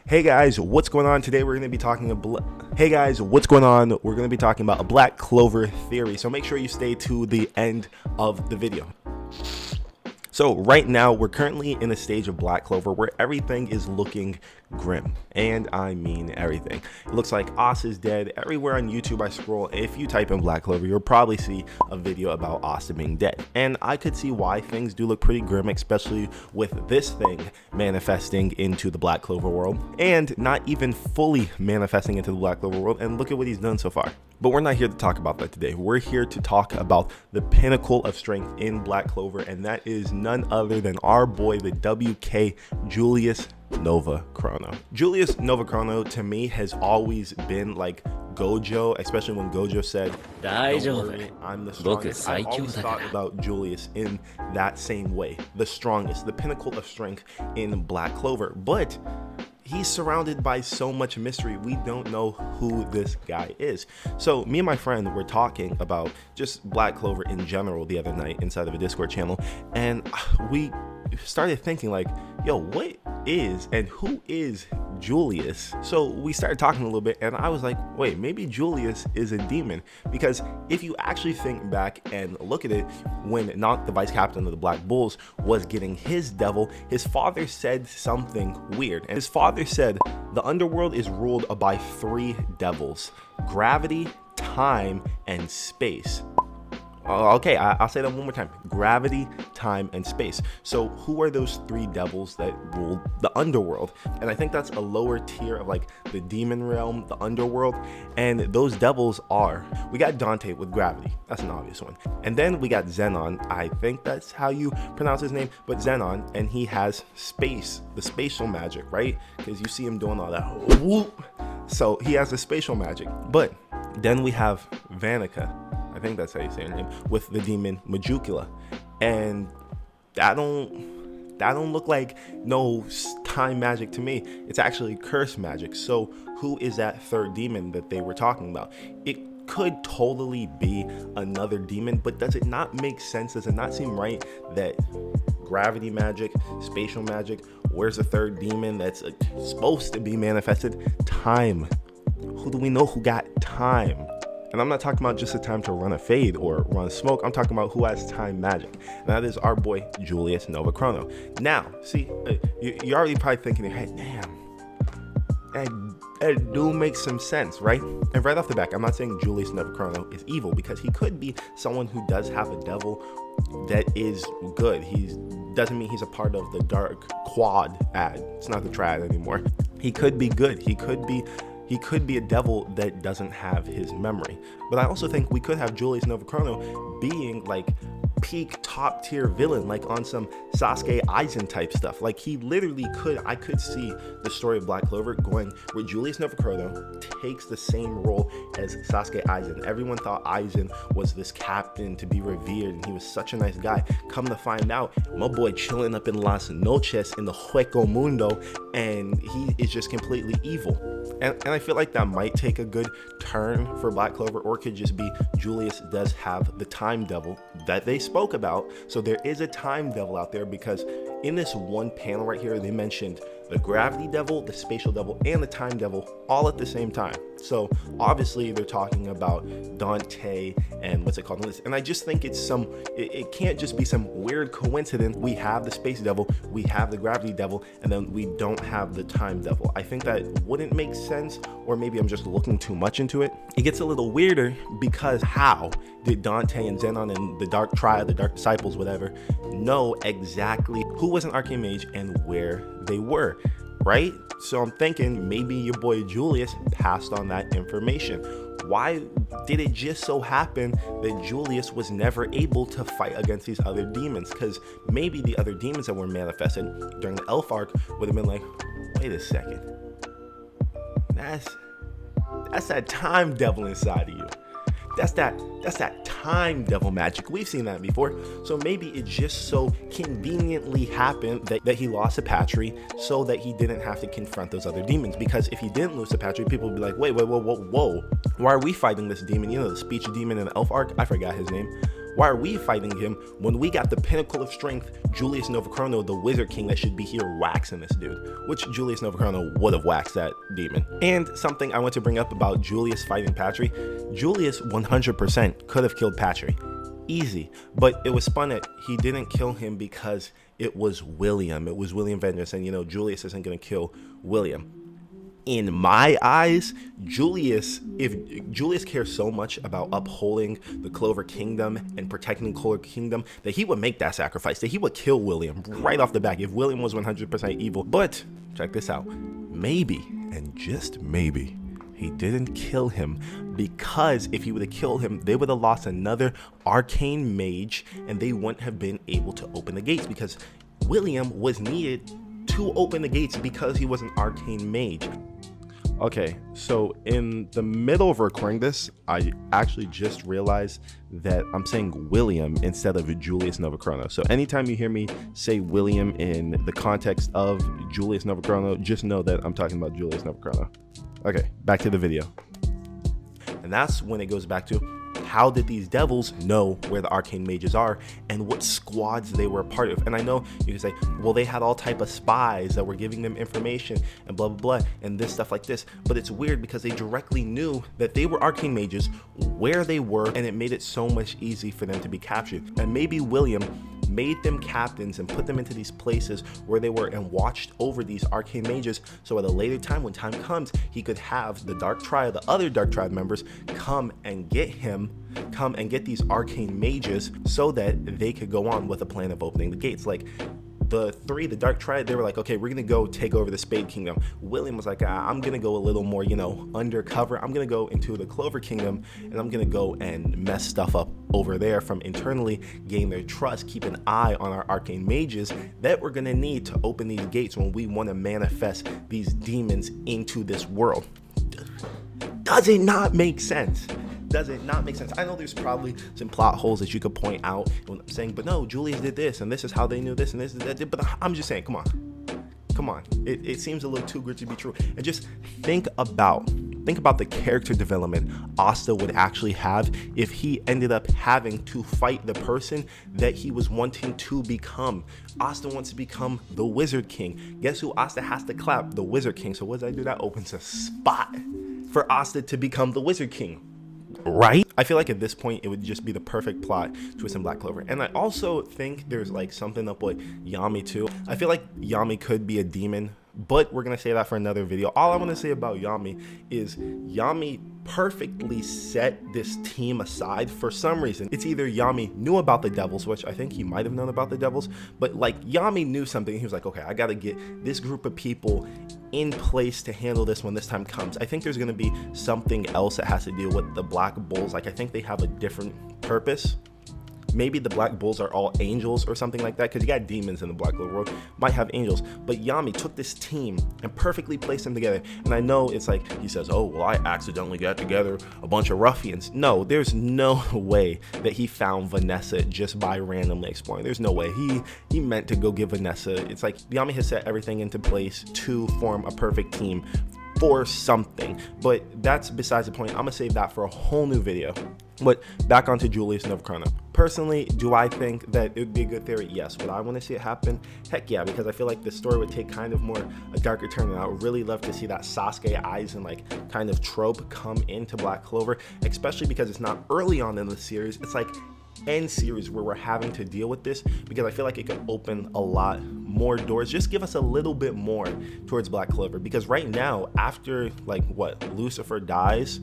Hey guys, what's going on? Today we're going to be talking about a Black Clover theory. So make sure you stay to the end of the video. So right now we're currently in a stage of Black Clover where everything is looking grim, and I mean everything. It looks like Asta is dead. Everywhere on YouTube I scroll, if you type in Black Clover, you'll probably see a video about Asta being dead. And I could see why things do look pretty grim, especially with this thing manifesting into the Black Clover world and not even fully manifesting into the Black Clover world. And look at what he's done so far. But we're not here to talk about that today. We're here to talk about the pinnacle of strength in Black Clover, and that is none other than our boy, the WK Julius Novachrono. Julius Novachrono to me has always been like Gojo, especially when Gojo said, "Don't worry, I'm the strongest." I always thought about Julius in that same way, the strongest, the pinnacle of strength in Black Clover. But he's surrounded by so much mystery. We don't know who this guy is. So me and my friend were talking about just Black Clover in general the other night inside of a Discord channel, and we started thinking like, yo, what is and who is Julius? So we started talking a little bit, and I was like, wait, maybe Julius is a demon, because if you actually think back and look at it, when Nacht, the vice captain of the Black Bulls, was getting his devil, his father said something weird. And his father said the underworld is ruled by three devils: gravity, time, and space. Okay, I'll say that one more time: gravity, time, and space. So who are those three devils that rule the underworld? And I think that's a lower tier of like the demon realm, the underworld. And those devils are, we got Dante with gravity, that's an obvious one. And then we got Zenon, I think that's how you pronounce his name, but Zenon, and he has space, the spatial magic, right? Because you see him doing all that whoop. So he has the spatial magic. But then we have Vanica, I think that's how you say her name, with the demon Majukula. And that don't look like no time magic to me. It's actually curse magic. So who is that third demon that they were talking about? It could totally be another demon, but does it not make sense? Does it not seem right that gravity magic, spatial magic, where's the third demon that's supposed to be manifested? Time. Who do we know who got time? And I'm not talking about just the time to run a fade or run smoke. I'm talking about who has time magic. And that is our boy, Julius Novachrono. Now, see, you're already probably thinking, hey, damn, that do make some sense, right? And right off the back, I'm not saying Julius Novachrono is evil, because he could be someone who does have a devil that is good. Doesn't mean he's a part of the dark quad ad. It's not the triad anymore. He could be good. He could be a devil that doesn't have his memory. But I also think we could have Julius Novachrono being like peak top tier villain, like on some Sasuke Aizen type stuff. Like he literally could, I could see the story of Black Clover going where Julius Novachrono takes the same role as Sasuke Aizen. Everyone thought Aizen was this captain to be revered and he was such a nice guy. Come to find out, my boy chilling up in Las Noches in the Hueco Mundo, and he is just completely evil. And I feel like that might take a good turn for Black Clover, or it could just be Julius does have the time devil that they spoke about. So there is a time devil out there, because in this one panel right here, they mentioned the gravity devil, the spatial devil, and the time devil all at the same time. So obviously they're talking about Dante and what's it called? And I just think it's it can't just be some weird coincidence. We have the space devil, we have the gravity devil, and then we don't have the time devil. I think that wouldn't make sense, or maybe I'm just looking too much into it. It gets a little weirder, because how did Dante and Zenon and the Dark Triad, the Dark Disciples, whatever, know exactly who was an arcane mage and where they were, right? So I'm thinking maybe your boy Julius passed on that information. Why did it just so happen that Julius was never able to fight against these other demons? Because maybe the other demons that were manifested during the Elf arc would have been like, wait a second, that's that time devil inside of you. That's that time devil magic. We've seen that before. So maybe it just so conveniently happened that he lost Apatry so that he didn't have to confront those other demons. Because if he didn't lose Apatry, people would be like, whoa, why are we fighting this demon? You know, the speech demon in the Elf arc? I forgot his name. Why are we fighting him when we got the pinnacle of strength, Julius Novachrono, the Wizard King, that should be here waxing this dude? Which Julius Novachrono would have waxed that demon. And something I want to bring up about Julius fighting Patry. Julius 100% could have killed Patry. Easy. But it was spun that he didn't kill him because it was William. It was William Vengeance, and you know, Julius isn't going to kill William. In my eyes, if Julius cares so much about upholding the Clover Kingdom and protecting the Clover Kingdom, that he would make that sacrifice, that he would kill William right off the back if William was 100% evil. But check this out. Maybe, and just maybe, he didn't kill him because if he would have killed him, they would have lost another arcane mage and they wouldn't have been able to open the gates, because William was needed to open the gates because he was an arcane mage. Okay, so in the middle of recording this, I actually just realized that I'm saying William instead of Julius Novachrono. So anytime you hear me say William in the context of Julius Novachrono, just know that I'm talking about Julius Novachrono. Okay, back to the video. And that's when it goes back to, how did these devils know where the arcane mages are and what squads they were a part of? And I know you can say, well, they had all type of spies that were giving them information and blah, blah, blah, and this stuff like this. But it's weird because they directly knew that they were arcane mages, where they were, and it made it so much easy for them to be captured. And maybe William made them captains and put them into these places where they were and watched over these arcane mages, so at a later time, when time comes, he could have the Dark Triad, the other Dark Triad members, come and get these arcane mages so that they could go on with a plan of opening the gates. Like the Dark Triad, they were like, okay, we're gonna go take over the Spade Kingdom. William was like, I'm gonna go a little more, undercover. I'm gonna go into the Clover Kingdom and I'm gonna go and mess stuff up over there from internally, gain their trust, keep an eye on our arcane mages that we're gonna need to open these gates when we want to manifest these demons into this world. Does it not make sense? Does it not make sense? I know there's probably some plot holes that you could point out when I'm saying, but no, Julius did this, and this is how they knew this, and this is that. But I'm just saying, come on. It seems a little too good to be true. And just think about the character development Asta would actually have if he ended up having to fight the person that he was wanting to become. Asta wants to become the Wizard King. Guess who Asta has to clap? The Wizard King. So what does I do? That opens a spot for Asta to become the Wizard King. Right? I feel like at this point it would just be the perfect plot twist in Black Clover. And I also think there's like something up with Yami too. I feel like Yami could be a demon, but we're gonna say that for another video. All I want to say about Yami is Yami perfectly set this team aside for some reason. It's either Yami knew about the devils, which I think he might have known about the devils, but like Yami knew something. He was like, okay, I gotta get this group of people in place to handle this when this time comes. I think there's gonna be something else that has to deal with the Black Bulls. Like I think they have a different purpose. Maybe the Black Bulls are all angels or something like that, because you got demons in the Black Clover world, might have angels. But Yami took this team and perfectly placed them together. And I know it's like, he says, oh, well, I accidentally got together a bunch of ruffians. No, there's no way that he found Vanessa just by randomly exploring. There's no way. He meant to go get Vanessa. It's like Yami has set everything into place to form a perfect team for something. But that's besides the point. I'm gonna save that for a whole new video. But back onto Julius Novachrono. Personally, do I think that it would be a good theory? Yes. Would I want to see it happen? Heck yeah, because I feel like the story would take kind of more a darker turn, and I would really love to see that Sasuke eyes and like kind of trope come into Black Clover, especially because it's not early on in the series. It's like end series where we're having to deal with this, because I feel like it could open a lot more doors. Just give us a little bit more towards Black Clover, because right now, after like what, Lucifer dies,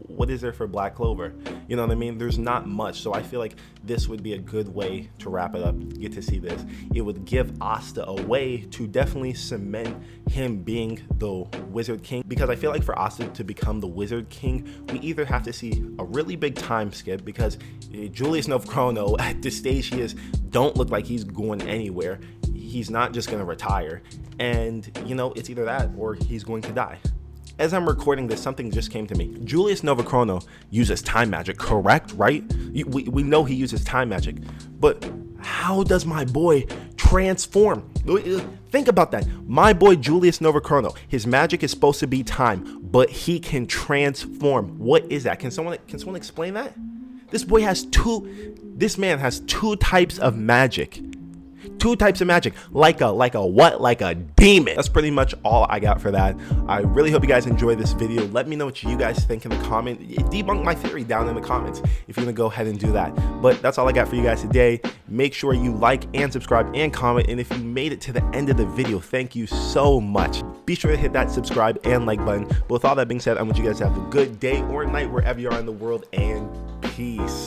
what is there for Black Clover? You know what I mean? There's not much. So I feel like this would be a good way to wrap it up, get to see this. It would give Asta a way to definitely cement him being the Wizard King, because I feel like for Asta to become the Wizard King, we either have to see a really big time skip, because Julius Novachrono at the stage he is don't look like he's going anywhere. He's not just going to retire. And, it's either that or he's going to die. As I'm recording this, something just came to me. Julius Novachrono uses time magic, correct? Right? We know he uses time magic. But how does my boy transform? Think about that. My boy Julius Novachrono, his magic is supposed to be time, but he can transform. What is that? Can someone explain that? This boy has two This man has two types of magic. Two types of magic, like a what? Like a demon. That's pretty much all I got for that. I really hope you guys enjoyed this video. Let me know what you guys think in the comment. Debunk my theory down in the comments if you're gonna go ahead and do that. But that's all I got for you guys today. Make sure you like and subscribe and comment. And if you made it to the end of the video, thank you so much. Be sure to hit that subscribe and like button. But with all that being said, I want you guys to have a good day or night wherever you are in the world, and peace.